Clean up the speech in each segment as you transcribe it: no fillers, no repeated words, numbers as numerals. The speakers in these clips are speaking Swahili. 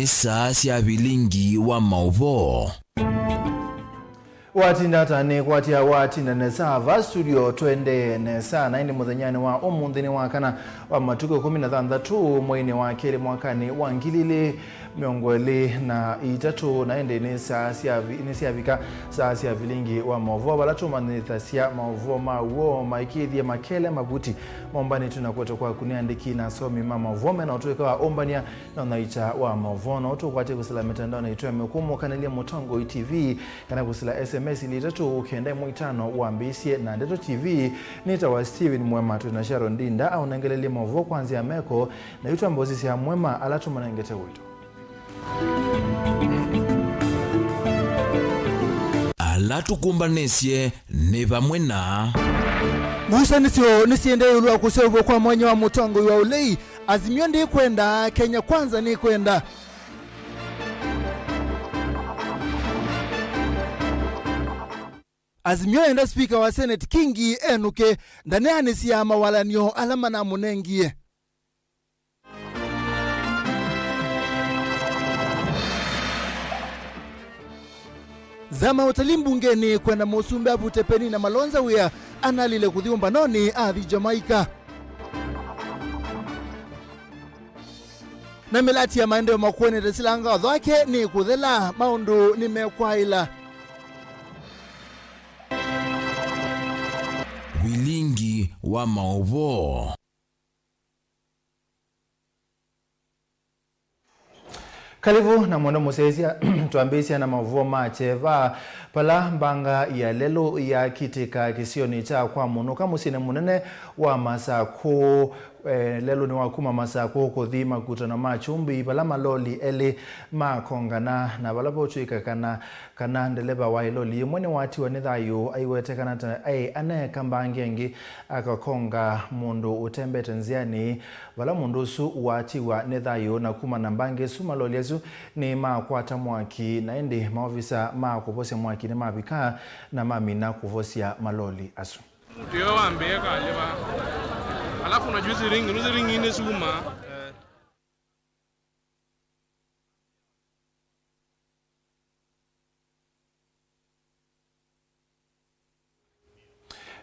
ni saa cia Vilingi Wa Mauvoo. Watinda tani kwatia watinda nesava studio twende nesa na ini muthanyani wa umuthini wa kana wa matuko 16 mwini wa keli mwakani wa ngilili miongweli na itatu na ende ni saa cia vika saa cia Vilingi Wa Mauvoo balatuma ni thasia Mauvoo mawo maikithia makele mabuti mombani tunakweta kwa kuniandiki na somi mama vome na utuweka wa ombania na unaita wa Mauvoo na utu kwate kusila mitandao na ituwa mekumu kanalia Mutongo TV kana kusila SMS ni tatu ukienda mwitano wa mbisie na Ndeto TV nita wa Steven MUEMA na Sharon Ndinda au nangelele Mauvoo kwanzia meko na ituwa mbozisi ya MUEMA alatu manangete wito alatu kumbanesye ni vamwe na Musa nisiende yulua kusevo kwa mwenye wa Mutongo wa ulei Azimio ndi kwenda Kenya kwanza ni kwenda Azimio enda speaker wa Senate Kingi Enuke ndane anisia mawalanio alama na munengie Zama utalii mbungeni kwenda Musumbe Abutepeni na Malonza wia analile kuthiumba noni athi Jamaica. Na milati ya maendeleo makueni resilanga wadhake ni kuthela maundu ni mekwaila. Vilingi Wa Mauvoo. Karibu na mwana musesia tuambisia na Mauvoo macheva pala mbanga ya lelo ya kitika kisioni cha kwa munuka musine munene wa Masako lelo ni wakuma Masako kuthima kutana machumbi pala maloli ele makongana na balapo chuika kana ndeleba wa iloli mwene wati wa nithayo aiwete kana ane kambangengi akakonga mundu utembe tenziani bala mundu su wati wa nithayo na kuma nambange su maloli yesu ni makwata mwaki na ende maofisa makuposia mwaki ni mabika na mamina kuvosia maloli asu ndio wambeka aleba alafu unajua hizi ringi ine suma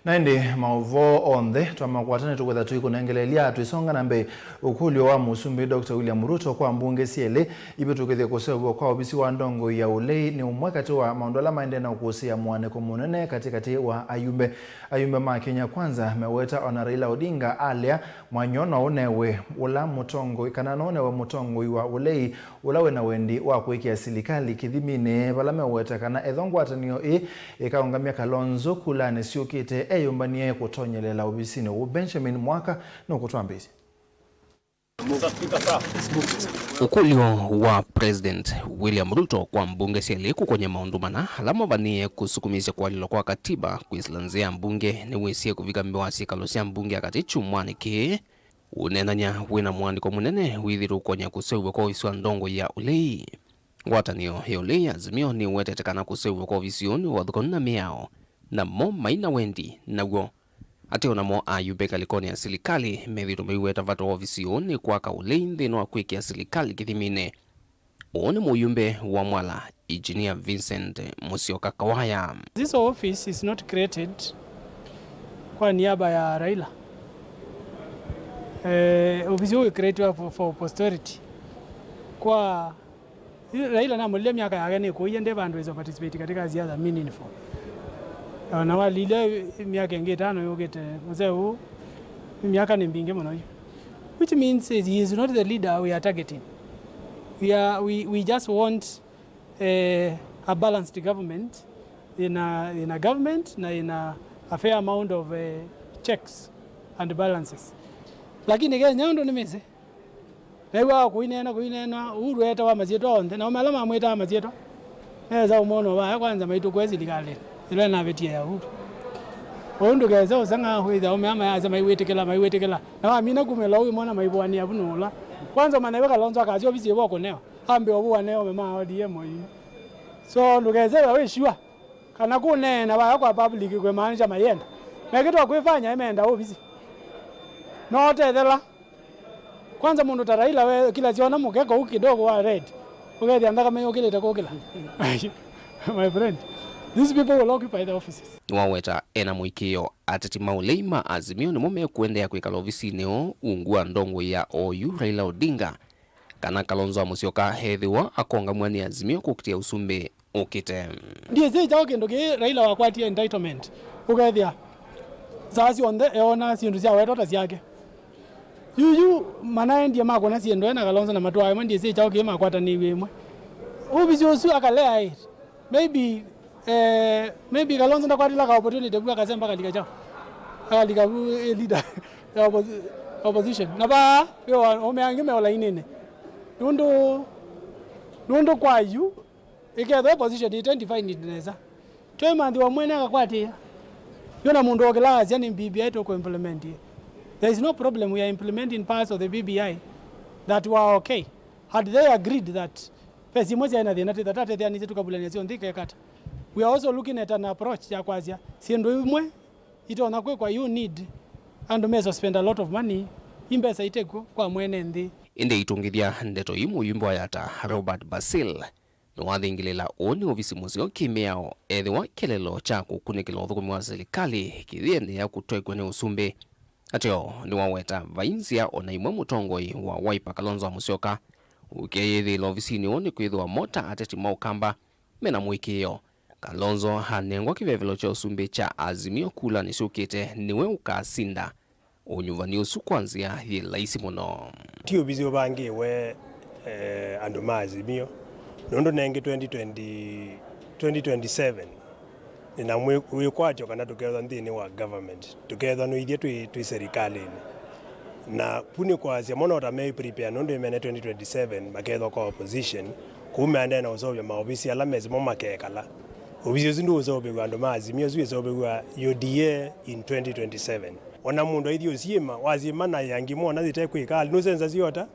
Naende Mauvoo onde twamakwatane tukwetha tuikunengelelia tuisonga nambe ukulio wa Musumbi Dr. William Ruto kwa mbunge siele ibe tukethia kusewa kwa obisi wa ndongo ya ulei ni umwekati wa maondola maende na ukusia mwaneko munene katikati wa ayumbe ma Kenya kwanza meweta ona Raila Odinga alia mwanyona unewe ula Mutongo kana unewe Mutongo wa ulei ulawe na wendi wa kuikia silikali kithimine bala meweta kana ethongo atanio ikaungamia Kalonzo kulane siukite yumbanie kutonyelela ubisini u Benjamin Mwaka no kutwambisi ukulio wa President William Ruto kwa mbunge sieliku kwenye maundumana alama vanie kusukumiza kwa lilo kwa katiba kuislanzia mbunge ni wesie kuvika mbewasi kalosia mbunge akatichu mwaniki unenanya wina mwandiko munene withiru kwenye kusewa kwa iswa ndongo ya ulei watanio ya ulei Azimio ni wetetekana kusewa kwa visioni wadhukona miao na mo maina wendi nago ate onamo ayube kalikoni ya silikali methiru meiweta vato ofisioni kwa kaulei nthino wa kwikia silikali kithimine one muyumbe wa Mwala Engineer Vincent Musyoka Kawaya. This office is not created kwa niaba ya Raila. Office we created for posterity. Kwa Raila na mwile miaka ya gani kuiende bandu weza participate katika ziara meaningful. Na walile miaka nge 5 yogete mzee huu miaka ni mbinge mno, which means he is not the leader we are targeting. We just want a balanced government in a government na in a fair amount of checks and balances. Lakini ke nyando nimeze lewa kuinena urueta wa mazieto onde na malama mweta mazieto eza umono wa kwanza maitu kwezi likale ile na betia ya huko ondo geza osanga huida omama ya zama iwetekela na amina kumela uyu mwana maibwani abunula kwanza manawe Kalonzo akazi obisi yeboko neo ambe obuwa neo mema odm yi so ndugeze we shiwa kana kunena ba kwa public kwe manager mayenda mekitwa kwifanya emenda obisi no tethela kwanza mundu taraila we kila ziona mukeko kidogo wa red Ukethia ndaka meyo kile takokela. My friend, these people will occupy the offices. Waweta ena mwikio atati mauleima azimio ni mume kuendea kwikala ofisi neo ungua ndongo ya OU Raila Odinga. Kana Kalonzo Musyoka hethiwa akonga mwani azimio kukitia usumbe ukite. Ndiye zija ndoke Raila wakwatia entitlement. Ukethia zazi onde eona sindu cia wetota ciake. Yuyu mana ndiye makona ciendo ena Kalonzo na matwa ndiye zija makwata ni wemwe. Ubisi osu akalea it. Maybe Kalonzo ndakwatila ka opportunity buka kasemba kalika chao. Kalika leader ya opposition. Naba yo omeangime ola inene. Nundo kwa yu iketho opposition identify nitneza. Twema ndi wamwene akakwatia. Yona mundu okelazi yani BBI to ko implement. There is no problem, we are implementing parts of the BBI that were okay. Had they agreed that pesi moja ina dhinati that they need to kabulania sio ndike kata. We are also looking at an approach ya kwazia siendo imwe itaona kwa you need and may spend a lot of money imbesa iteko kwa mwene ndi inde itungithia ndeto imu yimbo yata Robert Basil no wathingilela oni ofisi musio kimiao ethiwa kelelo cha kukunikila uthukumi wa serikali kithiende ya kutwekwa ni usumbe ateo ni waweta vainzia ona imwe mutongoi wa Wiper Kalonzo Musyoka ukeyethila ofisi ni oni kwithwa mota ateti maukamba mena mwikio Kalonzo hanengwa kivevelo cha usumbe cha azimio kula nisukite niwe ukasinda unyuvani usu kwanzia ye laisi muno. Tiyo bizi obange we anduma azimio nondo nenge 2027 nina mwe kwacho kana together ndini wa government together no idie tu serikali na puni kwa azia mona utamei prepare nondo imene 2027 makedho kwa opposition kumeanda na usobya maobisi ala mezimo makekala obisi zindu usobya anduma azimio zwe usobya UDA in 2027 wana mundu idio zima wazima na yangi mona zitekwikali no senza ziyota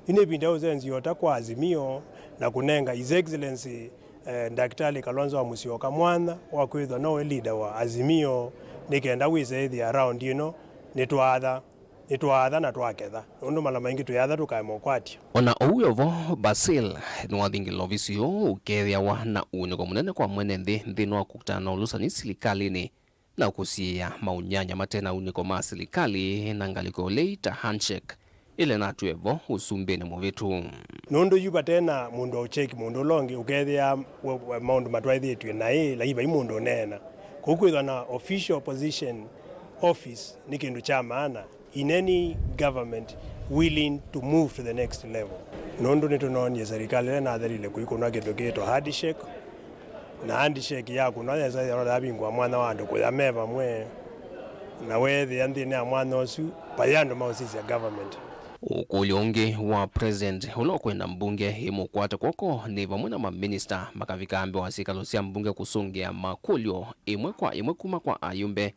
inebinda uzenzi yota kwa azimio na kunenga His Excellency Daktari Kalonzo Musyoka mwana wakwithwa no leader wa azimio nikenda wize around nitwatha na twaketha undu mala maingi tuyatha tukaimo kwati ona ouyovo Basil no wathingila ofisio ukethia wa na uniko munene kwa mwene nthi no kukutana ulusani silikalini na kusia maunyanya matena uniko ma silikali na ngaliko leita handshake ile na tuevo usumbene mwetu nondo yuba tena mundu ocheki mundu longi ukethia maundu matwaithitwe na la iba imundu nena kukwithwa na official opposition office ni kindu cha maana in any government willing to move to the next level nondo nitunonie serikali na atharile kuikuna kindu kito handshake na handshake yako na yeza rabingwa mwana wandu kuyameva mwe na wethi andine ya mwana osu payando mausisi ya government. Ukulionge wa president ulokwenda mbunge imukwata kwoko ni vamwe na maminister makavikambe wasikalosia mbunge kusungia makulyo imwe kuma kwa ayumbe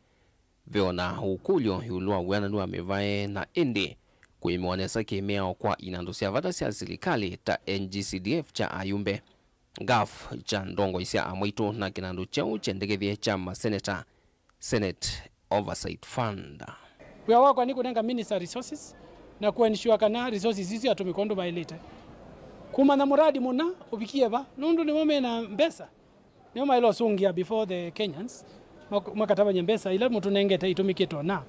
veona ukulyo yulua wena nuwa mevae na indi kuimwanesa kimeo kwa inandosia vata sia silikali ta NGCDF cha ayumbe gaf cha ndongo isia amwito na kinandu chao chendegethie cha maseneta Senate Oversight Fund. We are working kunenga minister resources na kuensure kana resources hizi atumikondo bailete kuma na muradi muna ubikie ba nundu ni mome na mbesa ni mama ilo sungia before the Kenyans makataba nyembesa ila mtu nengeta itumikito na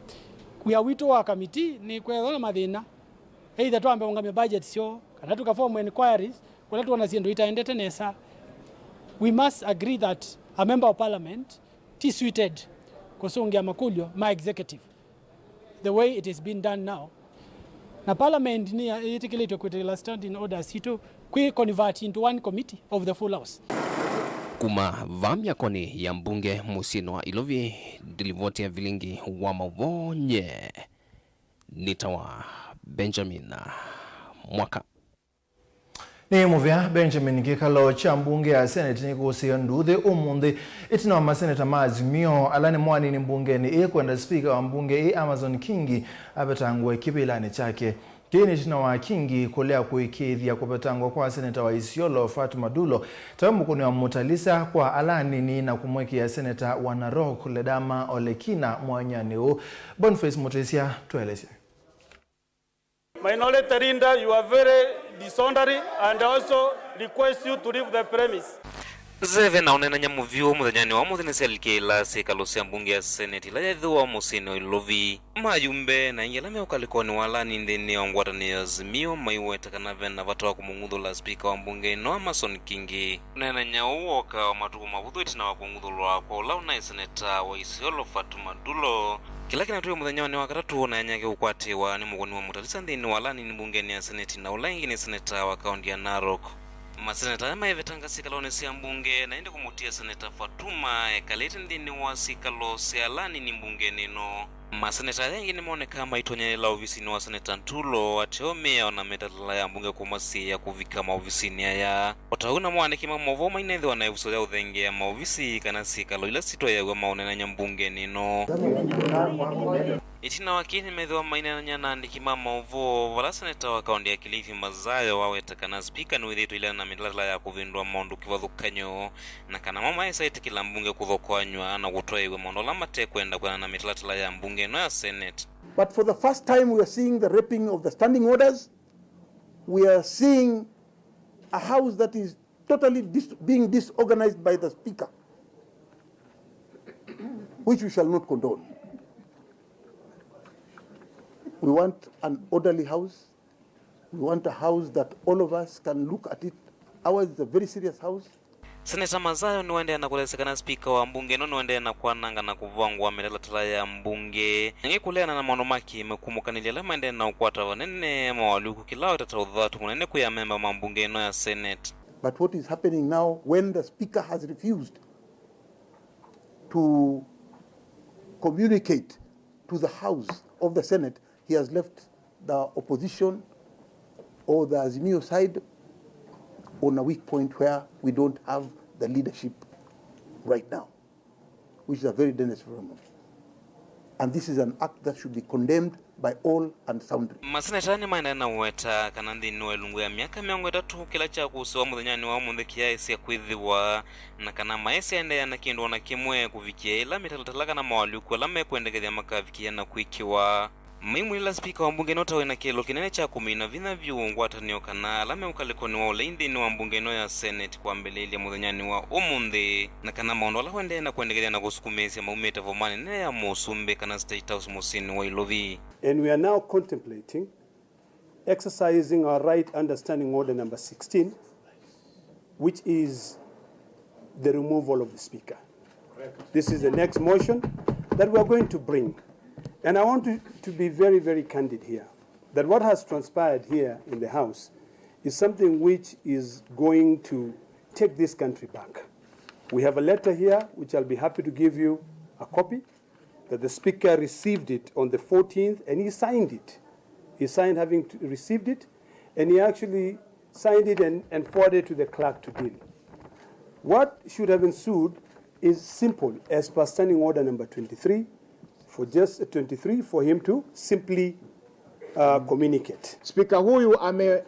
kuya wito wa committee ni kwethona mathina either twambe ungamia budget sio kana tukaform inquiries wala tuona siendo itaendete nesa. We must agree that a member of parliament is suited kusungia makulyo my executive the way it is being done now. Na parliament ni itikilitwe kwetela standing orders hito kwi convert into one committee of the full house. Kuma vamya koni ya mbunge Musinwa Ilovi dilivotia Vilingi Wa Mauvoo nye nitawa Benjamin Mwaka. Ni muvya Benjamin kikalo cha mbunge ya Senate ni kuhusia nduthi umundi itina wa maseneta maazimio alani mwani ni mbunge ni kwenda speaker wa mbunge Amazon Kingi abetangwa kipilani chake. Kini itina wa Kingi kulea kuikithia kubetangwa kwa seneta wa Isiolo Fatuma Dulo tawamu wa mutalisa kwa alani ni na kumweki ya seneta wa Narok Ledama Olekina mwanyani Boniface Mutesia tueleze. Minority leader, you are very disorderly and also request you to leave the premise. Zeve na unena nyamuvyo muthanyani wa muthinisi alikila sikalo cia mbunge ya Senate ila yathiwa musini ilovi mayumbe na ingela meukalikoni walani nthini ya ngwatanio Azimio maiwetekana vena vatoa kumunguthula spika wa mbunge ino Amason Kingi unena nyauoka wa matuku mavuthu itina wa kunguthulwa kwa ula unai seneta wa Isiolo Fatuma Dulo kila kinatuyo muthanyani wa katatu na yanyake ukwatiwa ni mugoni wa mutalisa nthini walani ni mbungeni ya Senate na ula ingi ni seneta wa kaunti ya Narok. Maseneta maivetanga sikalo cia mbunge na indi kumutia seneta Fatuma ekalete nthini wa sikalo cia lani ni mbunge nino. Maseneta yengi ni moneka maitonyela ofisini wa seneta Ntulo atiomea ona metalala ya mbunge kumasi ya kuvika maofisini ya otauna mwaniki Mauvoo mainethi wanaivuso ya uthenge ya maofisi kana sikalo ila sito ya maonena nyambunge nino. Itina wakini medhiwa mainena naandiki Mauvoo wala seneta wa kaunti ya Kilifi Mazayo wawetakana spika nuithitu ila na mitalala ya kuvindua maundu kivathukanyo na kana mama esaiti kila mbunge kuthokonywa na gutoa iwe maundu la mate kwenda kwa na mitalala ya mbunge no ya Senate. But for the first time we are seeing the ripping of the standing orders. We are seeing a house that is totally being disorganized by the speaker, which we shall not condone. We want an orderly house. We want a house that all of us can look at it. Ours is a very serious house. Seneta Mazayo niwende na kulesekana spika wa mbunge no niwende na kuananga na kuvangwa medalatala ya mbunge ngi kuleana na manomaki mekumukanile la mende na ukwata wanene mawaluku kilao tataudhatu munene kuya memba mambunge no ya Senate. But what is happening now when the speaker has refused to communicate to the House of the Senate, he has left the opposition or the Azimio side on a weak point where we don't have the leadership right now, which is a very dangerous phenomenon. And this is an act that should be condemned by all and sundry. Maseneta ni maina na uweta kanandi nuwe lungu ya miaka miongo tatu kila cha kusuwa muthanyani wa mundhiki ya isi ya kwithiwa na kana maesi ya ndaya na kiendu na kimwe kufikia ila mitalatalaka na mawaluku ala mekuendekethia makafikia na kuikiwa. Maimulila spika wa mbunge nota wena kilo kinene cha kumina vina viungwatanio kana alame ukalikoni wa uleindi ni wa mbunge no ya Senate kwa mbele ili ya muthanyani wa umundi na kana maondo ala wende na kuendekethia na kusukumesi ya maumeta vomani nene ya musumbe kana State House musini wa ilovi. And we are now contemplating exercising our right under Standing Order number 16, which is the removal of the speaker. This is the next motion that we are going to bring. And I want to be very, very candid here, that what has transpired here in the House is something which is going to take this country back. We have a letter here, which I'll be happy to give you a copy, that the Speaker received it on the 14th, and he signed it. He signed having received it, and he actually signed it and forwarded it to the clerk to deal. What should have ensued is simple, as per Standing Order number 23, for just 23 for him to simply communicate. Spika huyu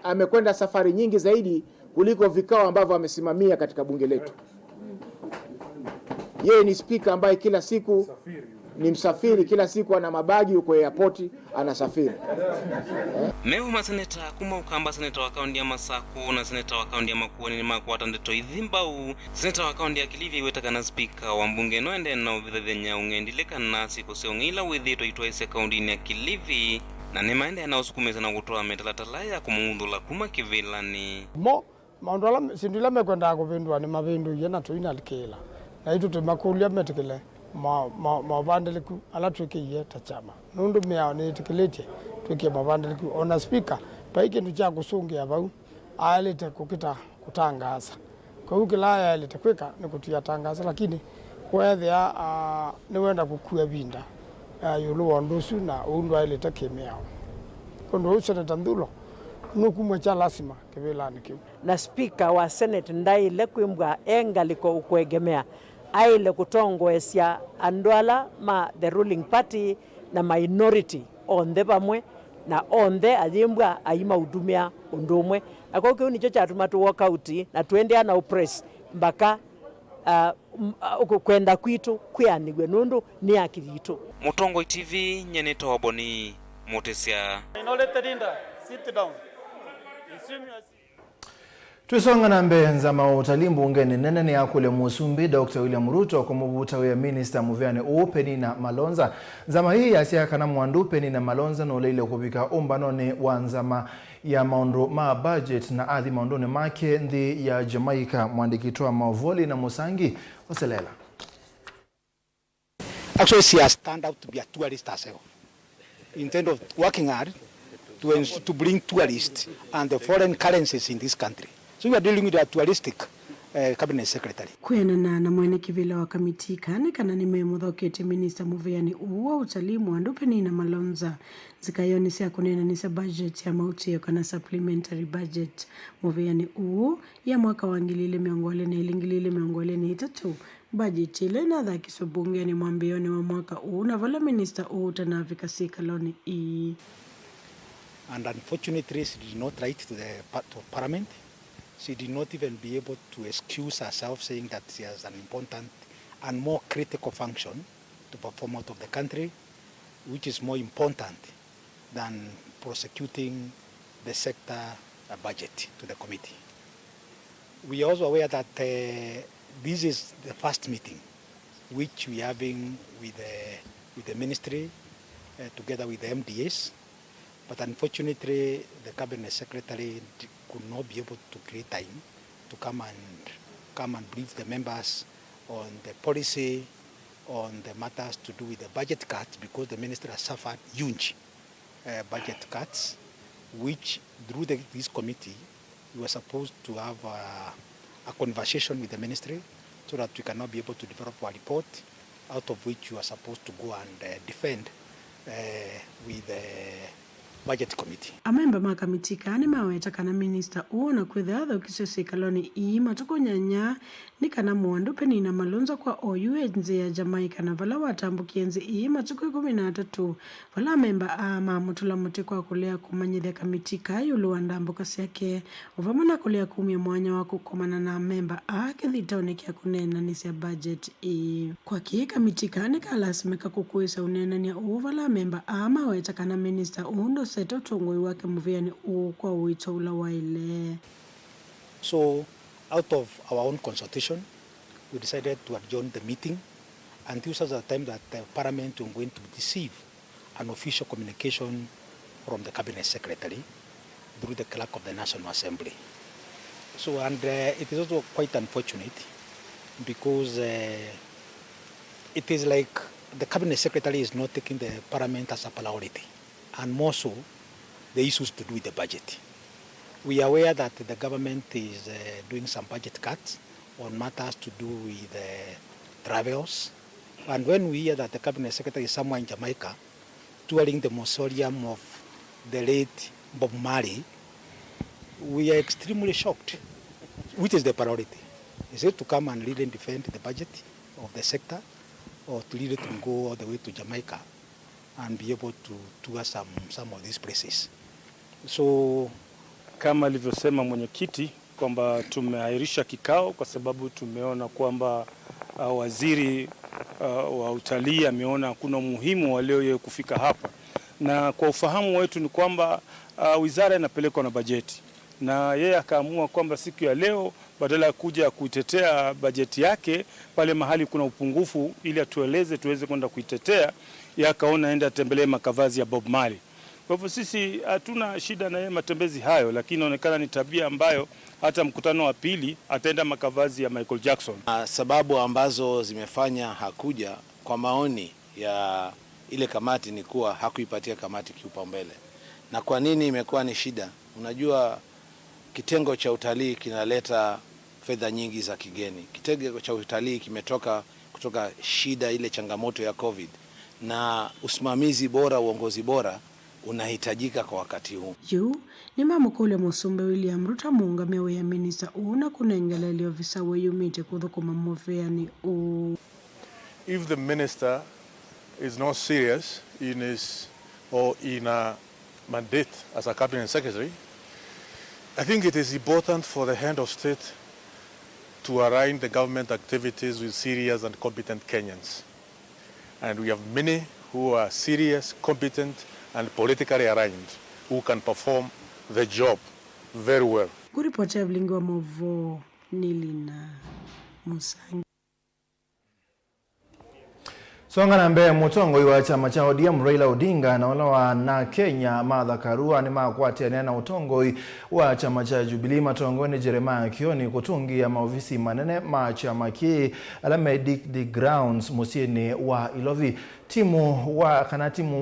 amekwenda safari nyingi zaidi kuliko vikao ambavyo amesimamia katika bunge letu. Yeye ni spika ambaye kila siku ni msafiri, kila siku ana mabagi uko airport anasafiri. Mehu maseneta kuma ukamba seneta wa kaunti ya Masaku na seneta wa kaunti ya Makueni ni makwata ndeto ithimbau seneta wa kaunti ya Kilifi wetakana spika wa mbunge no ende na uvithenya ungendileka nasi kuseongila withito itwaise kaunti ya Kilifi na ni maende na usukumeza na kutoa metalatala ya kumungundula kuma kivilani. Maundola sindula mekwenda kuvindwa ni mavindu yena tuina likela na itu tumakulia metekele mavandeliku ala tukiye tachama nundu mea ni tikilete tukiye mavandeliku ona speaker paike nducha kusungia bau alete kukita kutangaza kwa hiyo kila alete kweka ni kutia tangaza lakini kwethia ni wenda kukua binda yulu wandusu na undu alete kemeao kondo usene tandulo nukumwe cha lazima kebelani kiu na speaker wa Senate ndai lekwimbwa engaliko ukwegemea aile kutongoesya andwala ma the ruling party na minority onde bamwe na onde ajimbwa aima udumia undumwe akoke nicho chatuma tu walk out na tuende na oppress mbaka kwenda kwitu kwianigwe nundu ni akiritu. Mutongo TV nyeneta waboni mutesya Inolete Linda, sit down. Twisonga na mbenza mautalii mbungeni nene ni akule musumbi Dr. William Ruto kumuvuta wa Minister Muveani Penina Malonza. Zama hii yasiaka na mwandu Penina Malonza no leile kubika umbanoni wa nzama ya maundu ma budget na adhi maundoni make ndi ya Jamaica mwandikitwa Mauvoo na Musangi Oselela. Actually, she has turned out to be a tourist herself. In terms of working hard to bring tourists and the foreign currencies in this country. So we are dealing with a touristic cabinet secretary. Kuenana na mwene kivila wa kamiti kane kana ni memudhokete Minister Muveani uwa utalii mwandu Penina Malonza zikayoni siya kunena nisa budget ya mauti ya kana supplementary budget Muveani ya mwaka wangilile miongole na ilingilile miongole ni itatu budget ile na dhaki subungeni mwambioni wa mwaka na vala Minister tanafika sikaloni And unfortunately she did not write to the Parliament. She did not even be able to excuse herself, saying that she has an important and more critical function to perform out of the country, which is more important than prosecuting the sector budget to the committee. We are also aware that this is the first meeting which we are having with the ministry together with the MDAs, but unfortunately the cabinet secretary could not be able to create time to come and brief the members on the policy, on the matters to do with the budget cuts, because the minister has suffered huge budget cuts, which through this committee we were supposed to have a conversation with the ministry so that we cannot be able to develop a report out of which you are supposed to go and defend with the budget committee. Amemba makamiti kani maweta kana Minister na kwethadha ukisese kaloni matuko nyanya ni kana mwandu Penina Malonza kwa nze ya Jamaica na vala watambuki enzi matuko 13 vala memba mutula muti kwa kulea kumanyithia kamiti kayo luandambo kaseke ovamana kulea kumia mwanya wa kukomana na memba kithitaone kia kunena ni sia budget kwa ki kamiti kani kalasimeka kukuisa unena ni vala memba maweta kana Minister ndo seto tongoi wake Muveani kwa uito ula waile. So out of our own consultation, we decided to adjourn the meeting until such a time that the Parliament was going to receive an official communication from the Cabinet Secretary through the Clerk of the National Assembly. So, and it is also quite unfortunate because it is like the Cabinet Secretary is not taking the Parliament as a priority, and more so the issues to do with the budget. We are aware that the government is doing some budget cuts on matters to do with travels. And when we hear that the Cabinet Secretary is somewhere in Jamaica touring the mausoleum of the late Bob Marley, we are extremely shocked. Which is the priority? Is it to come and really defend the budget of the sector, or to really to go all the way to Jamaica and be able to tour some of these places? So kama alivyosema mwenyekiti kwamba tumeahirisha kikao kwa sababu tumeona kwamba waziri wa utalii ameona hakuna umuhimu wa leo yeye kufika hapa, na kwa ufahamu wetu ni kwamba wizara inapelekwa na bajeti, na yeye akaamua kwamba siku ya leo badala ya kuja kuitetea bajeti yake pale mahali kuna upungufu ili atueleze tuweze kwenda kuitetea, yeye akaona aende atembelee makavazi ya Bob Marley. Kwa hivyo sisi hatuna shida na yeye matembezi hayo, lakini inaonekana ni tabia ambayo hata mkutano wa pili ataenda makavazi ya Michael Jackson. Sababu ambazo zimefanya hakuja kwa maoni ya ile kamati ni kuwa hakuipatia kamati kipaumbele. Na kwa nini imekuwa ni shida? Unajua kitengo cha utalii kinaleta fedha nyingi za kigeni. Kitengo cha utalii kimetoka kutoka shida ile changamoto ya COVID, na usimamizi bora, uongozi bora unahitajika kwa wakati huu. Ni mamukule Musumbe William Ruto muungamia wa Minister na kunengelelio visa wa yumite kuthukuma Muveani If the minister is not serious in his or in a mandate as a cabinet secretary, I think it is important for the head of state to align the government activities with serious and competent Kenyans. And we have many who are serious, competent, and politically aligned, who can perform the job very well. Kuripotia Vilingi Wa Mauvoo, Nilina Musangi. Songa na mbele mutongoi wa chama cha ODM Raila Odinga na wala na Kenya Martha Karua ni makwatiania na utongoi wa chama cha Jubilee matongoni Jeremiah Kioni kutungi ya maofisi manene ma chama ki alame the grounds musieni wa Ilovi. Timu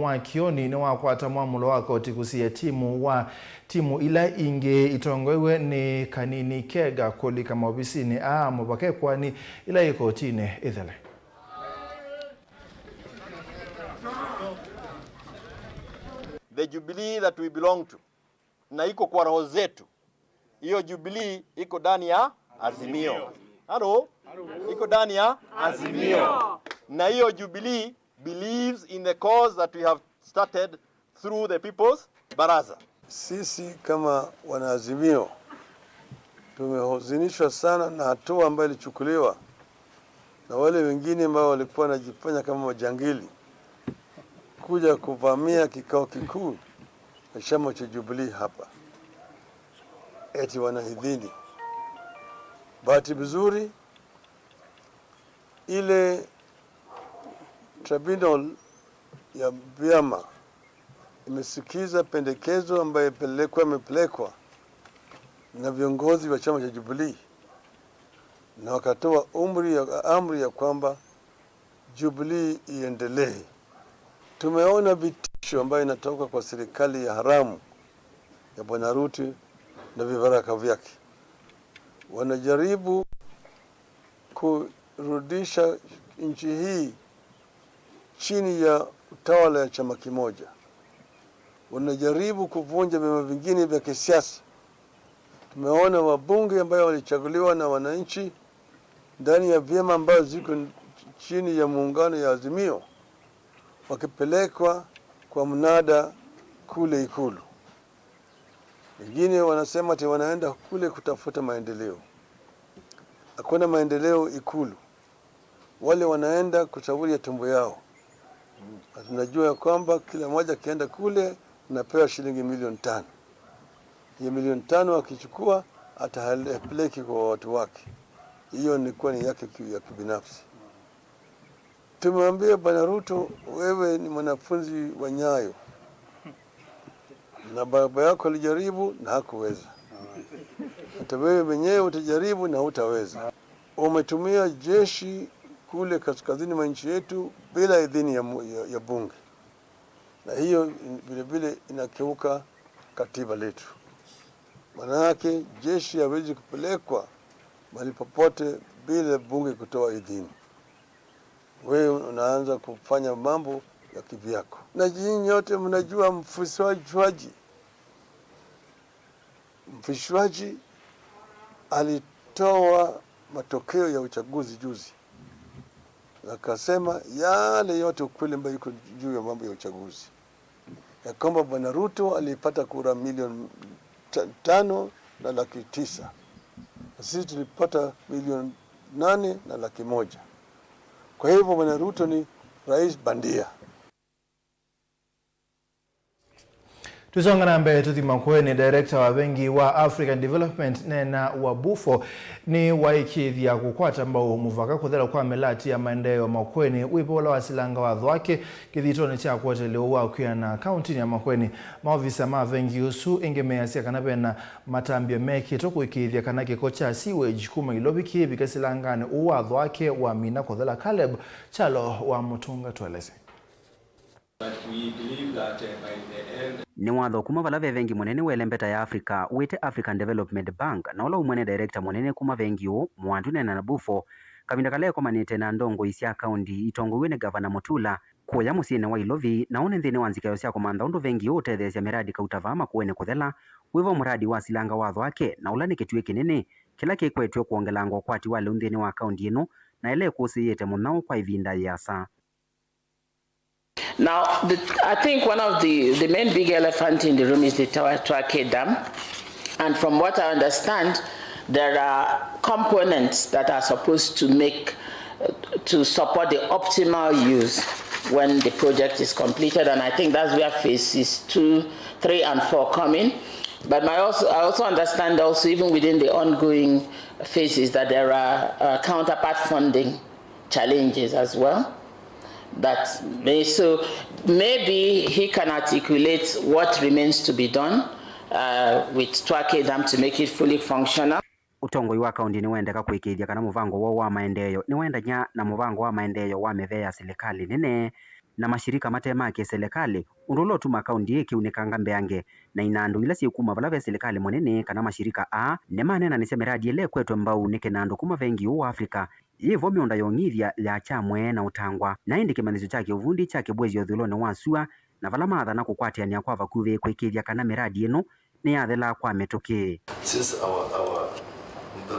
wa Kioni ni wakwata mwamulo wako tikusie timu ila inge itongoiwe ni Kanini Kega kolika maofisi ni mubake kwani ila iko tine ithele. The Jubilee that we belong to na iko kwa roho zetu. Hiyo Jubilee iko ndani ya Azimio. Halo? Iko ndani ya Azimio. Na hiyo Jubilee believes in the cause that we have started through the People's Baraza. Sisi kama wanaazimio tumehuzunishwa sana na hatua ambayo ilichukuliwa na wale wengine ambao walikuwa wanajifanya kama majangili kuja kuvamia kikao kikuu cha chama cha Jubilee hapa. Eti wanahidhini. Bahati vizuri ile tribunal ya vyama imesikiza pendekezo ambayo imepelekwa na viongozi wa chama cha Jubilee na wakatoa amri ya kwamba Jubilee iendelee. Tumeona vitisho ambayo inatoka kwa serikali ya haramu ya Bwana Ruto na vibaraka vyake. Wanajaribu kurudisha nchi hii chini ya utawala ya chama kimoja. Wanajaribu kuvunja vyama vingine vya kisiasa. Tumeona wabunge ambao walichaguliwa na wananchi ndani ya vyama ambayo ziko chini ya muungano ya Azimio wakipelekwa kwa mnada kule Ikulu. Wengine wanasema ati wanaenda kule kutafuta maendeleo. Hakuna maendeleo Ikulu. Wale wanaenda kushauri tumbo yao. Tunajua kwamba kila mmoja kienda kule anapewa shilingi milioni 5. Hiyo milioni 5 akichukua atapeleka kwa watu wake. Hiyo ni kwa yake ya kibinafsi. Tumwambia Bwana Ruto, wewe ni mwanafunzi wa Nyayo. Na baba yako alijaribu na hakuweza. Hata wewe mwenyewe utajaribu na hutaweza. Umetumia jeshi kule kaskazini mwa nchi yetu bila idhini ya bunge. Na hiyo vile vile inakiuka katiba letu. Manake jeshi hawezi kupelekwa mahali popote bila bunge kutoa idhini. Wewe unaanza kufanya mambo ya kivyako. Na nyinyi nyote mnajua mfishwaji alitoa matokeo ya uchaguzi juzi. Akasema yale yote ukweli ambayo yuko juu ya mambo ya uchaguzi. Ya kwamba Bwana Ruto alipata kura milioni 5.9. Sisi tulipata milioni 8.1. Kwa hivyo Bwana Ruto ni rais bandia. Tusonga na mbele tuthima ni director wa Vilingi Wa African Development Nena Wabufo ni waikithia kukwata ambao muvaka kuthela kwa melati ya maendeleo makweni wipola wasilanga watho wake kithitoni cha kwatelewa wakwia na county ya makweni maofisa ma Vilingi usu ingemeasia kana bena matambia meki tokuikithia kana kiko cha sewage kuma ilobiki bikasilangane watho wake wa mina kuthela Caleb Chalo wa Mutunga tueleze. But we believe that by the end ni watho kuma vala vengi munene wa elembeta ya Africa wite African Development Bank na ula umwene director munene kuma vengi u mwandu Nena Wabufo kavinda kale komanite na ndongo isia kaundi itongoiwe ni Gavana Mutula kuya musiene wa Ilovi na une nthini wanzikayo cia komanda undu vengi u utethesia miradi kautavama kuene kuthela wivo muradi wa silanga watho wake na ula ni kitue kinene kila kikwetwe kuongelangwa kwati wale unthini wa kaundi ino na ele kusiyete munao kwa ivinda yasa. Now, I think one of the main big elephant in the room is the Twake Dam. And from what I understand, there are components that are supposed to support the optimal use when the project is completed. And I think that's where phases 2, 3, and 4 come in. But I also understand also even within the ongoing phases that there are counterpart funding challenges as well. So maybe he can articulate what remains to be done with Twake Dam to make it fully functional. Utongoi wa kaunti ni wendeka kwikithia kana muvango wa maendeleo ni wendanya na muvango wa maendeleo wa methea serikali nene na mashirika matemake serikali undulo tuma kaunti ikiunikanga mbeange na inandu ila siukuma vala ve serikali monene kana mashirika ne manena nise miradi ile kwetu mbau nike nandu kuma vengi wa Afrika yivo mionda yongithia ya chamwe na utangwa na indi kimanizo chake uvundi chake bwezi othulone wa sua na vala matha na kukwatiania kwa vakuve kwikithia kana miradi ino ni yathela kwa metuki. Since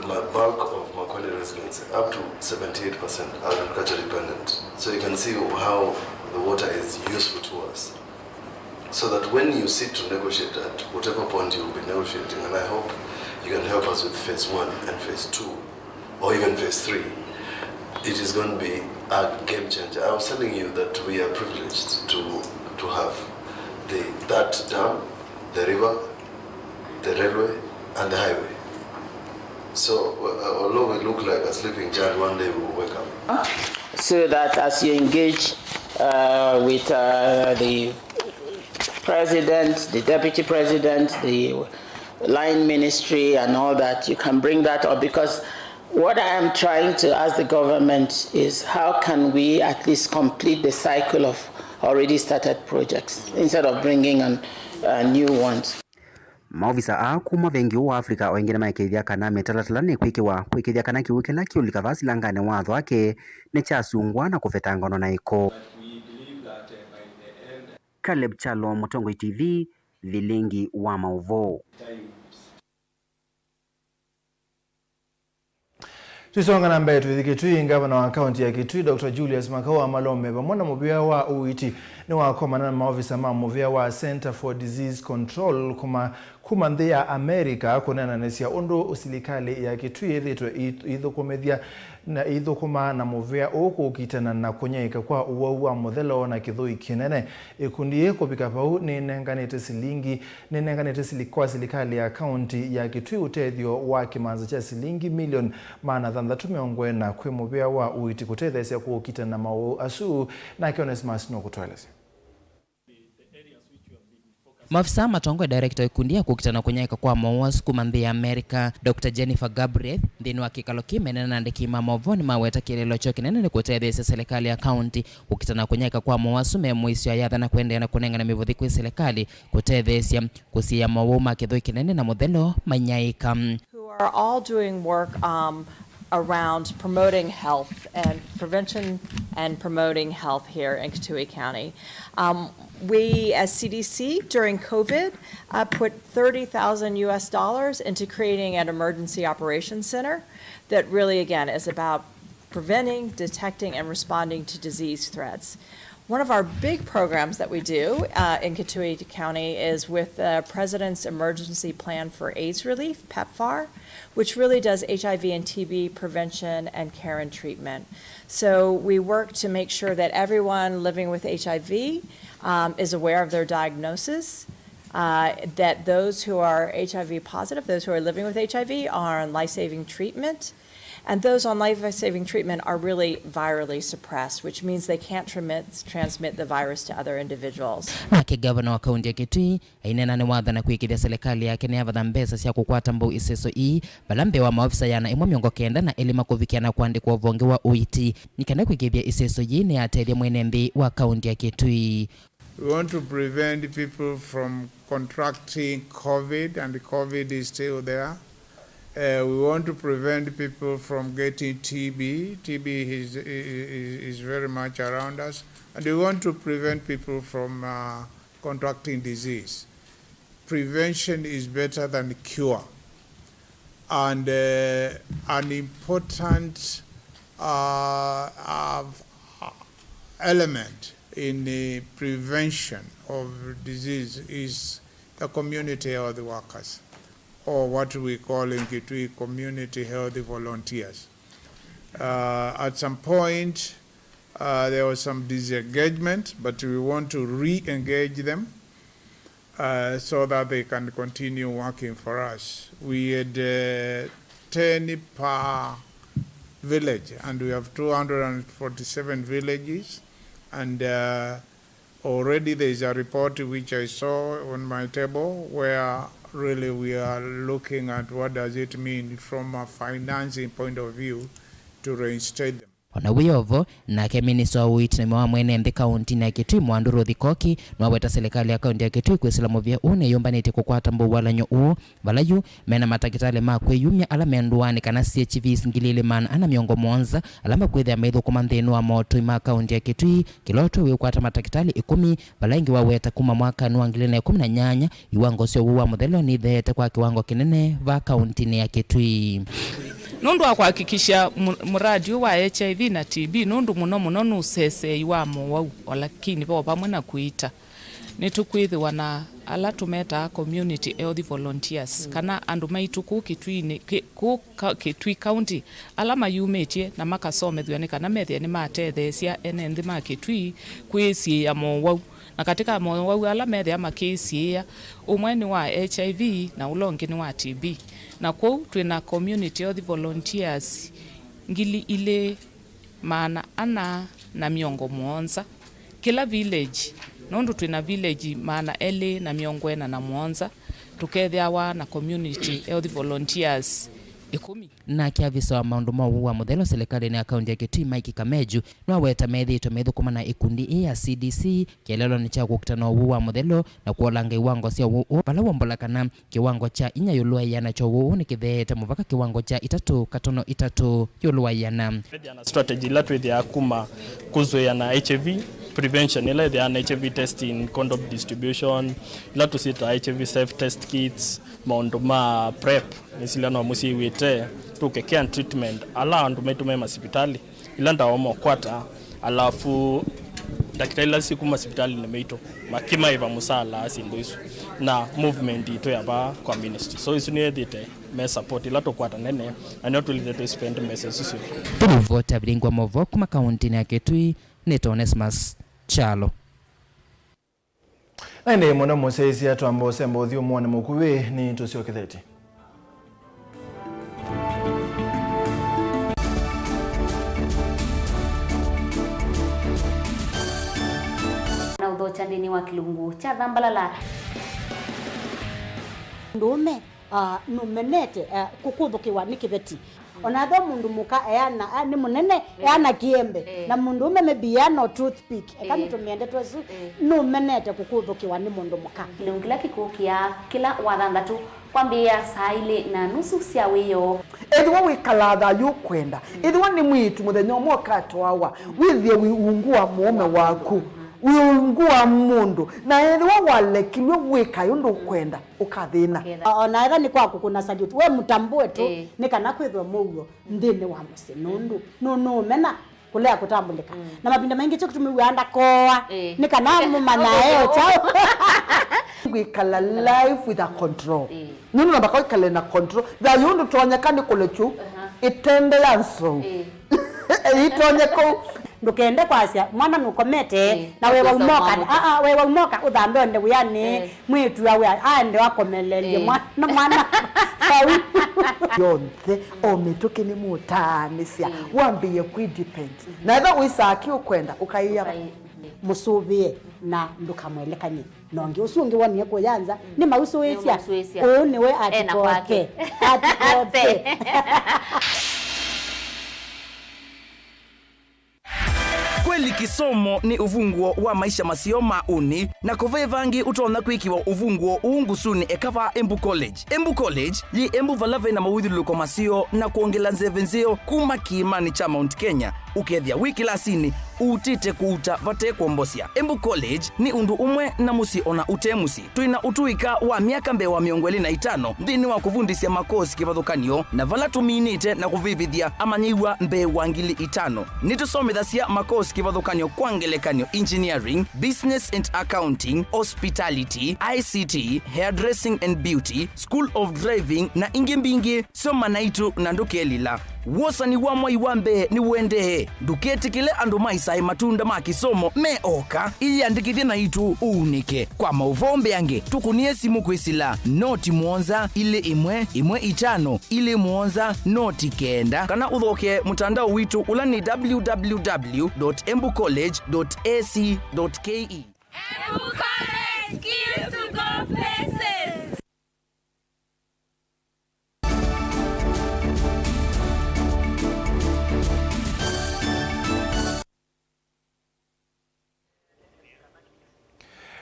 my bulk of Makwale residents, up to 78% are agriculture dependent. So you can see how the water is useful to us. So that when you sit to negotiate at whatever point you will be negotiating, and I hope you can help us with phase 1 and phase 2, or even phase 3, it is going to be a game changer. I was telling you that we are privileged to have that dam, the river, the railway, and the highway. So, although we look like a sleeping giant, one day we will wake up. So that as you engage with the president, the deputy president, the line ministry and all that, you can bring that up, because what I am trying to ask the government is how can we at least complete the cycle of already started projects instead of bringing on new ones. Maofisa kuma vengi wa Afrika wengine maikithia kana metalatala ni kwikithia kana kiwikela kiulika vasi langane watho ake ni chasungwa na kufetangano na iko. Caleb Chalo, Mutongoi TV, Vilingi Wa Mauvoo. Tusonga na mbele tuithike Kitui. Gavana wa kaunti ya Kitui Dr. Julius Makawa Malome pamwe muvia wa uiti ni wakomana na maofisa ma muvia wa Center for Disease Control kuma nthi ya America kunena nesia undu usilikali ya Kitui ithukumithia na ithukuma na muvia uku ukitana na kunyaika kwa uwa muthelo na kithui kinene ikundi kupika pau ni nenganite silikwa silikali ya kaunti ya Kitui utethio wa kimanza cha silingi milioni maana thanthathu na kwi muvia wa uiti kutethesia kuukitana na mau asu na Kionesmas no kutweleza. Maafisa matongo director ikundi ya kukitana kunyaika kwa mawas kumanthi ya America Dr. Jennifer Gabriel ndini wa kikalo kimenena na ndikima mavoni maweta kilelo cho kinene ni kutethesia serikali ya county kukitana kunyaika kwa mawasu memuisio ya na kuendea na kunenga na mivuthi kwa serikali kutethesia kusia mawuma kithui kinene na muthelo manyaika. Who are all doing work around promoting health and prevention and promoting health here in Kitui County. We, as CDC, during COVID, put $30,000 into creating an emergency operations center that really, again, is about preventing, detecting, and responding to disease threats. One of our big programs that we do in Kitui County is with the President's Emergency Plan for AIDS Relief, PEPFAR, which really does HIV and TB prevention and care and treatment. So we work to make sure that everyone living with HIV is aware of their diagnosis, that those who are HIV positive, those who are living with HIV are on life-saving treatment, and those on life-saving treatment are really virally suppressed, which means they can't transmit the virus to other individuals. Nake gavana wa kaunti ya Kitui ainena ni watha na kuikithia serikali yake ni avatha mbesa cia kukwata mbau iseso balambe wa maofisa yana imwe miongo kenda na elima kuvikiana kuandikwa uvonge wa uiti nikana kuikithia iseso ni ateithia mwene nthi wa kaunti ya Kitui. We want to prevent people from contracting COVID, and COVID is still there. We want to prevent people from getting TB. TB is very much around us. And we want to prevent people from contracting disease. Prevention is better than cure. And an important element in the prevention of disease is the community health workers, or what we call in Kitui community health volunteers. At some point, there was some disengagement, but we want to re-engage them. so that they can continue working for us. We had 10 per village, and we have 247 villages, and already there is a report which I saw on my table where really we are looking at what does it mean from a financing point of view to reinstate them. Ona wiyovo nake minister wit na mwene mthi county na Kitui Mwanduru Thikoki nwaweta serikali ya county ya Kitui kwesila movia une yombanite kukwata mbu walanyo uo balayu mena matakitale makweyumya ala menduani kana CHVs ngilile man ana miongo monza alama kwethia maitho kumanthenu wa moto ima county ya Kitui kiloto wikwata matakitale 10 balangi waweta kuma mwaka wa 2018 iwango sio uwa muthelo ni thete kwa kiwango kinene va county ya Kitui. Nundu wa kuhakikisha muradi wa HIV na TB nundu muno nusese wa MUEMA lakini bo pamwe na kuita nitukwithiwa na ala tumeta community health volunteers kana andu maitu ku Kitui county ala mayumetie na makasomethwa ni kana methia ni matethecia ene nthi ma Kitui kwisi ya MUEMA na katika MUEMA ala methia makisia umwe ni wa HIV na ulongi ni wa TB na kwa twina community health volunteers ngili ile maana ana na miongo muonza kila village nondu twina village maana ele na miongo na muonza tukethia na community health volunteers 10 na kiavisa wa maundu mau wa muthelo serikali na akaunti ya Kitui Mike Kameju nwaweta methito methu kumana ikundi ya CDC kielelo ni cha kukutana wa muthelo na kuolanga iwango cia uo pala wombolakana kiwango cha inya yulua yana cho uo ni kithete muvaka kiwango cha 3.3 yulua yana strategy la twithia akuma kuzoea na HIV prevention ile the HIV testing, condom distribution, ila tusita HIV self test kits, maondoma prep nisilano musi wite tuke care and treatment ala andu metume hospitali ila ndaomo kwata alafu daktari la siku hospitali nemeito makima iva musala asindoisu na movement ito yaba kwa ministry so isu ni edite me support ila to kwata nene and not really to spend messages vote Vilingi Wa Mauvoo kuma county ya Kitui neto Onesmus Chalo. Ende mwana museisi ya tuambo sembo thiyo mwana mukuwe ni tusio kitheti. Na udho chandini wa kilungu cha dhambalala. Ndume numenete kukuthukiwa ni kitheti. Onatho mundu muka eana ni munene eana kiembe na mundu ume maybe no toothpick ekani tumiende twesu no menete kukuthukiwa ni mundu muka kilungila kikukia kila wathanthatu kwambia saa ile na nusu cia wiyo edwa wikalatha yukwenda edwa ni mwitu muthenya umwe katwawa withie wiungua muome waku wiungua mundu na edwa walekilwe wika yundu kwenda ukathina ona etha ni kwaku kuna salute we mutambue tu ni kana kwithwa mugo ndini wa musi nundu no mena kulea kutambulika na mapinda mengi cyo kutumiwanda koa ni kana mumana eo chao wikala life with a control nunu na bakao kale na control da yundu tonyakani kulechu itende yanso itonyeko ndukende kwasia mwana nukomete na wewe umoka wewe umoka uthambe onde uyani mwitu yawe ande wakomelelie mwana yonthe omituki ni mutanisia wambiye kwidepend na etha wisaki ukwenda ukaiya musubie na ndukamwelekanye nongi usungi wonie kuyanza ni mausu wesia o niwe atikote Kweli kisomo ni uvunguo wa maisha masio mauni na kuvevangi utona kwikiwa uvunguo uungusuni ekava Embu College. Embu College yi Embu valave na mawithuluko masio na kuongela nzevenzio kuma kiimani cha Mount Kenya ukethia wiki lasini utite kuuta vate kwombosia. Embu College ni undu umwe na musi ona utemusi. Tuina utuika wa miaka mbe wa 25 ndini wa kuvundisia makosi kivathukanio na vala tuminite na kuvivithia amanyiwa mbe wa 5,000. Nitusomithasia makosi kivathukanio kwa ngelekanio engineering, business and accounting, hospitality, ICT, hairdressing and beauty, school of driving na ingi mbingi soma naitu na ndukelila. wosani wa mwai wambe ni wende nduketi kile andu maisai matunda ma kisomo meoka iyandikithie na itu unike kwa mauvombe yange tukunie simu kwisila noti mwonza ile imwe 5 ile mwonza noti kenda kana uthoke mutandao witu ula ni www.embucollege.ac.ke. Embu College, skills to go places.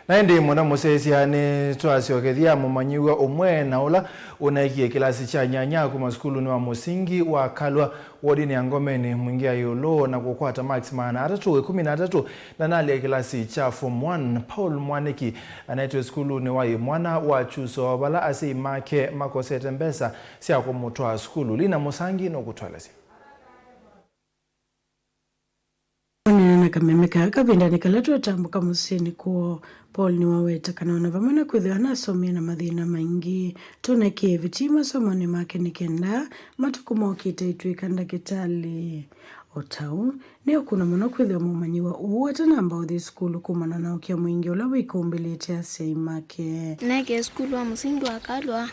Naindi mwana musesiani twasiokethia mumanyiwa umwe na ula unaikie kilasi cha nyanya kuma skulu ni wa musingi wa Kalwa wodini ya Ngomeni mwingia yolo na kukwata max maana 13 na nali ya kilasi cha form 1 Paul Mwaniki anaitwa skulu ni wa mwana wa chuso bala asi make makosete mbesa siya kumutwa skulu lina musangi no kutwalasi. Onena kamemeka kavinda nikaletwa tambuka musini kuo Paul ni waweta kanaona vamana kuthi anasomia na mathina maingi tunekie vitima somoni make nikenda matukumokite itwika ndagitali otau nio kuna muno kuthi mumanyiwa uwata namba uthi skulu kumana na ukia mwingi ula wikumbilite asei make neke skulu wa musingi wa Kalwa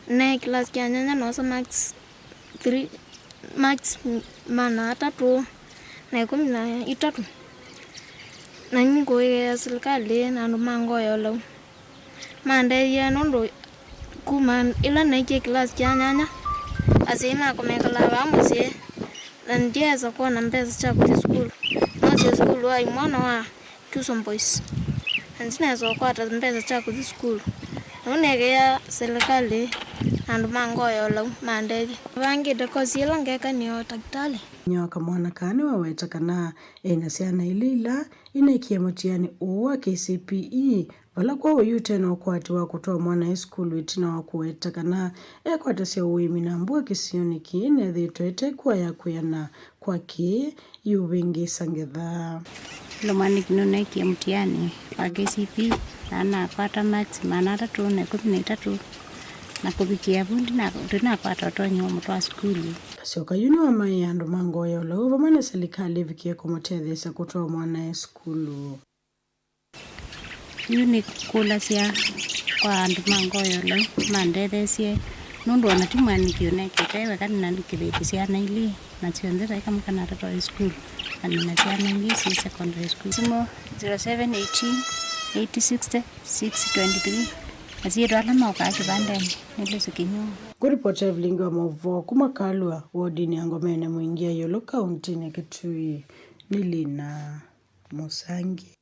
ne class kia nyanya nosa max 3 max mana 3 na 13 na niko ya serikali na mango yolo mande ya nondo kuma ila na ke class ya nyanya asema komekala wa musie na ndiye za kuwa na mbeza cha kwa school na school wa mwana wa Tucson boys nzina za kwa ta mbeza cha kwa school unege ya serikali na mango yolo mande wangi de ko sila ngeka ni daktari nyoka mwana kane waweta kana enasiana ilila inaikia mutiani uwa KCPE wala kwa uyute na ukwati wa kutoa mwana skulu itina wa kuweta kana ekwata siya uwimi na mbua kisioni kiene dhituete kwa ya kuyana kwa ki yuwingi sangedha. Lomani kinonaikia mutiani wa KCPE na kwata max manata tu na 13 na kubikia bundi na kwata tonyo mutwa skulu. Kasioka yuni wa mayando mango ya ula uva mwana serikali vikie kumotethesa kutoa mwana skulu. Yuni kula siya kwa andu mango ya ula mandethesie nundu wanatimwa nikione kitewe kani nandikibiti siya na ili na sionzera ika mkana atatoa skulu kanina siya na ili si secondary school. Simo 0718 860 623 Aziro alama wakati bandani nilisi kinyo. Kuripota Vilingi Wa Mauvoo kuma Kalwa wodini ya Ngomeni mwingia yolo kaunti ni Kitui nilina musangi.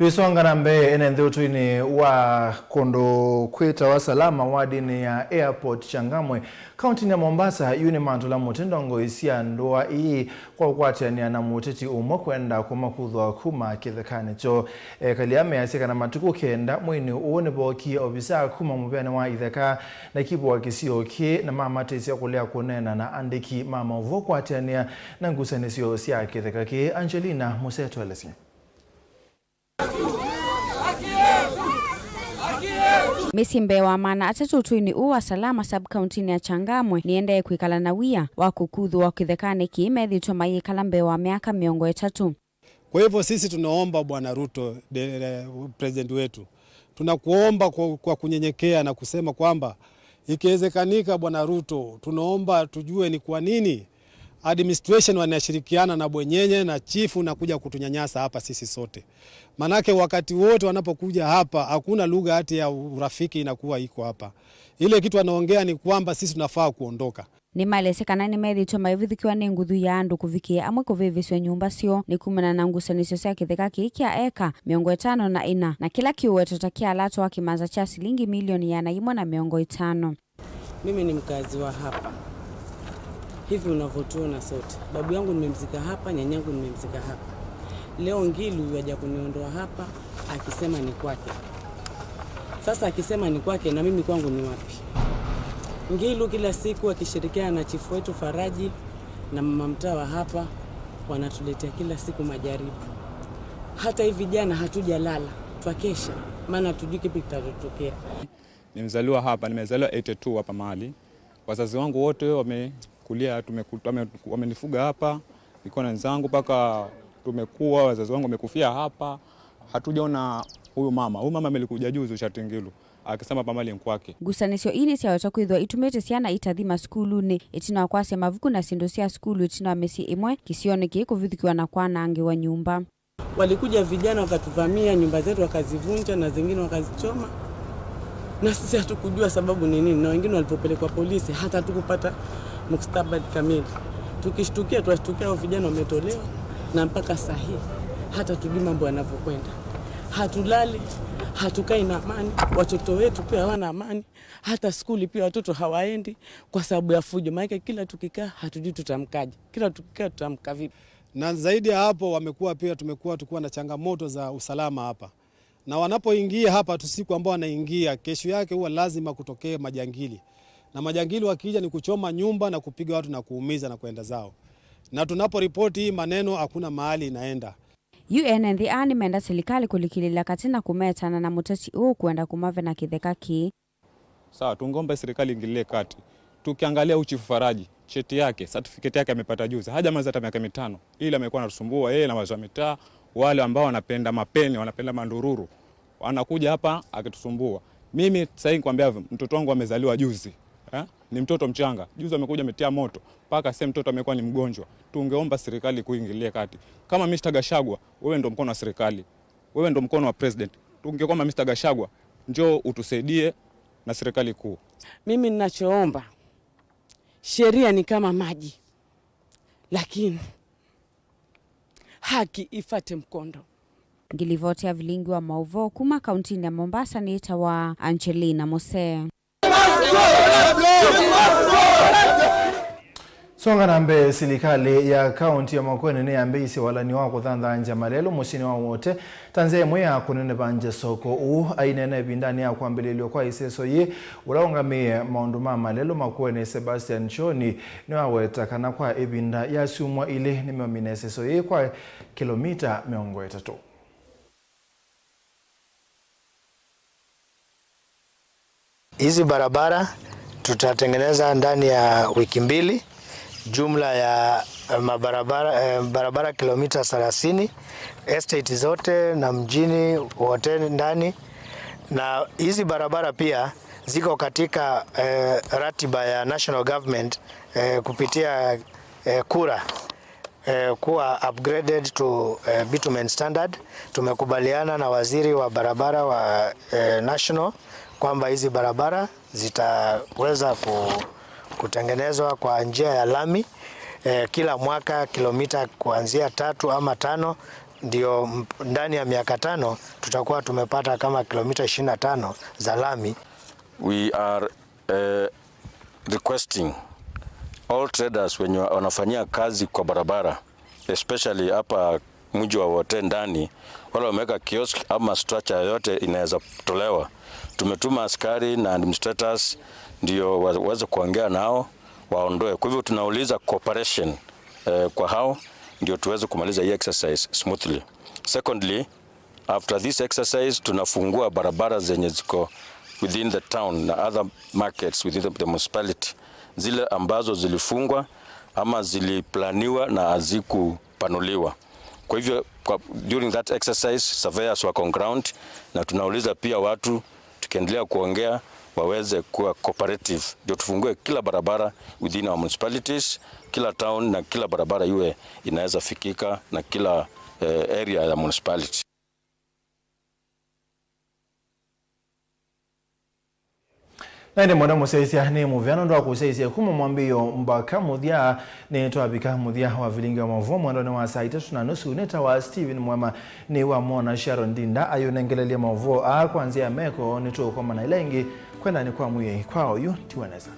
Tuisonga na mbe ene utwini wa kondo kweta wa salama wadini ya airport Changamwe kaunti ya Mombasa yuni mantula mutendongo isia ndoa ii kwa ukwati ni na muteti umwa kwenda kuma kudhwa kuma kithekane cho kaliame yasika na matuku kenda mwini uone boki obisa kuma mubene wa itheka na kibu wa kisio ki na mama tesia kulea kunena na andiki mama uvo kwati na ngusanisio siya kitheka ki Angelina Museto alesi. Misimbe wa mana atatutwini uwa salama sub-county ya Changamwe niende kuikala na wia wa kukudhu wa kithekane kiimethitwa maikala mbe wa miaka 3. Kwa hivyo sisi tunaomba Bwana Ruto, president wetu, tunakuomba kwa kunyenyekea na kusema kwamba ikiwezekanika Bwana Ruto, tunaomba tujue ni kwa nini administration wanashirikiana na bwenyenye na chifu na kuja kutunyanyasa hapa sisi sote. Manake wakati wote wanapokuja hapa hakuna lugha hati ya urafiki inakuwa iko hapa. Ile kitu wanaongea ni kwamba sisi tunafaa kuondoka. Ni malese kana ni methitwa maivithikiwa ni nguthu ya andu kuvikia amwe kuviviswe nyumba sio ni kumana na ngusanisyo cia kitheka kikia eka 54 na kila kiweto takia alato wa kimanza cha shilingi milioni 150. Mimi ni mkazi wa hapa. Hivi unavyotuona sote. Babu yangu nimemzika hapa, nyanyangu nimemzika hapa. Leo Ngilu yaja kuniondoa hapa akisema ni kwake. Sasa akisema ni kwake na mimi kwangu ni wapi? Ngilu kila siku akishirikiana na chifu wetu Faraji na mama mtawa hapa wanatuletea kila siku majaribu. Hata hivi jana hatujalala, twakesha maana tujui kipi kitatokea. Nimezaliwa hapa, nimezaliwa 82 hapa mahali. Wazazi wangu wote tumekulia, wamenifuga hapa, niko na wenzangu mpaka tumekuwa, wazazi wangu wamekufia hapa. Hatujaona huyu mama amelikuja juzi Shatingilu akisema pamali nkwake. Gusanisyo ini cia watakwithwa itumete ciana itathima skulu ni itina kwase mavuku na sindo cia skulu itina mesi imwe kisione kikuvithikiwa na kwanange wa nyumba. Walikuja vijana wakatuvamia nyumba zetu wakazivunja na zingine wakazichoma. Na sisi hatukujua sababu ni nini, na wengine walipopelekwa polisi hata hatukupata mustabad kamili. Tukishtukia hao vijana wametolewa na mpaka sahihi hata tujui mambo yanavyokwenda. Hatulali, hatukai na amani, watoto wetu pia hawana amani, hata skuli pia watoto hawaendi kwa sababu ya fujo. Maana kila tukikaa hatujui tutamkaje, kila tukikaa tutamka vipi. Na zaidi ya hapo tumekuwa na changamoto za usalama hapa. Na wanapoingia hapa tusiku ambao wanaingia, kesho yake huwa lazima kutokee majangili. Na majangili wakija ni kuchoma nyumba na kupiga watu na kuumiza na kwenda zao. Na tunaporipoti hii maneno hakuna mahali inaenda. UNNDA nimenda serikali kulikilila katina kumetana na muteti huu kwenda kumave na kitheka ki. Sawa, tungomba serikali ingilie kati. Tukiangalia uchifu Faraji, cheti yake, certificate yake amepata juzi. Hajamaliza hata miaka 5. Ila amekuwa anatusumbua yeye na wazee wa mitaa, wale ambao wanapenda mapeni, wanapenda mandururu. Wanakuja hapa akitusumbua. Mimi sasa nikwambia mtoto wangu amezaliwa juzi. Ni mtoto mchanga. Juzi amekuja ametia moto. Paka sasa mtoto amekuwa ni mgonjwa. Tungeomba serikali kuingilia kati. Kama Mr. Gashagwa, wewe ndio mkono wa serikali. Wewe ndio mkono wa president. Tungeomba Mr. Gashagwa, njoo utusaidie na serikali kuu. Mimi ninachoomba, sheria ni kama maji, lakini haki ifate mkondo. Ngilivotea Vilingi Wa Mauvoo kuma kaunti ya Mombasa ni itawa Angelina Mose. Songa nambe serikali ya kaunti ya Makueni ni ambe isi walani wako thanda anja malelo musini wa wote tanzania mwea kunene banje soko ainene bindani ya kuambililio kwa iseso ye ulaungamie maunduma malelo Makueni Sebastian Choni ni waweta kana kwa ebinda ya sumwa ile ni meomine iseso ye kwa kilomita 300. Hizi barabara tutatengeneza ndani ya wiki 2. Jumla ya barabara kilomita 30, estate zote na mjini wote ndani. Na hizi barabara pia ziko katika ratiba ya national government kupitia kura kuwa upgraded to bitumen standard. Tumekubaliana na waziri wa barabara wa national kwamba hizi barabara zitaweza kutengenezwa kwa njia ya lami kila mwaka kilomita kuanzia 3 ama 5, ndio ndani ya miaka 5 tutakuwa tumepata kama kilomita 25 za lami. We are requesting all traders wenye wanafanyia kazi kwa barabara, especially hapa mji wa wote ndani, wale wameweka kiosk ama structure yote inaweza tolewa. Tumetuma askari na administrators ndio waweze kuongea nao waondoe. Kwa hivyo tunauliza cooperation kwa hao ndio tuweze kumaliza hii exercise smoothly. Secondly, after this exercise tunafungua barabara zenye ziko within the town na other markets within the municipality, zile ambazo zilifungwa ama ziliplaniwa na hazikupanuliwa. Kwa hivyo during that exercise surveyors wako on ground, na tunauliza pia watu tukiendelea kuongea waweze kuwa cooperative ndio tufungue kila barabara within our municipalities, kila town na kila barabara iwe inaweza fikika na kila area ya municipality. Naende mwana museisia ni muvyano ndo kuseisia kuma mwambio mbaka muthia ni twabika muthia wa Vilingi Wa Mauvoo mwandoni wa saa 3:30 neta wa Steven Mwema ni wa Mona Sharon Dinda ayonengelelia Mauvoo kuanzia meko ni tu kwa mana ilengi kwenda ni kwa muye kwao yu tiwaneza.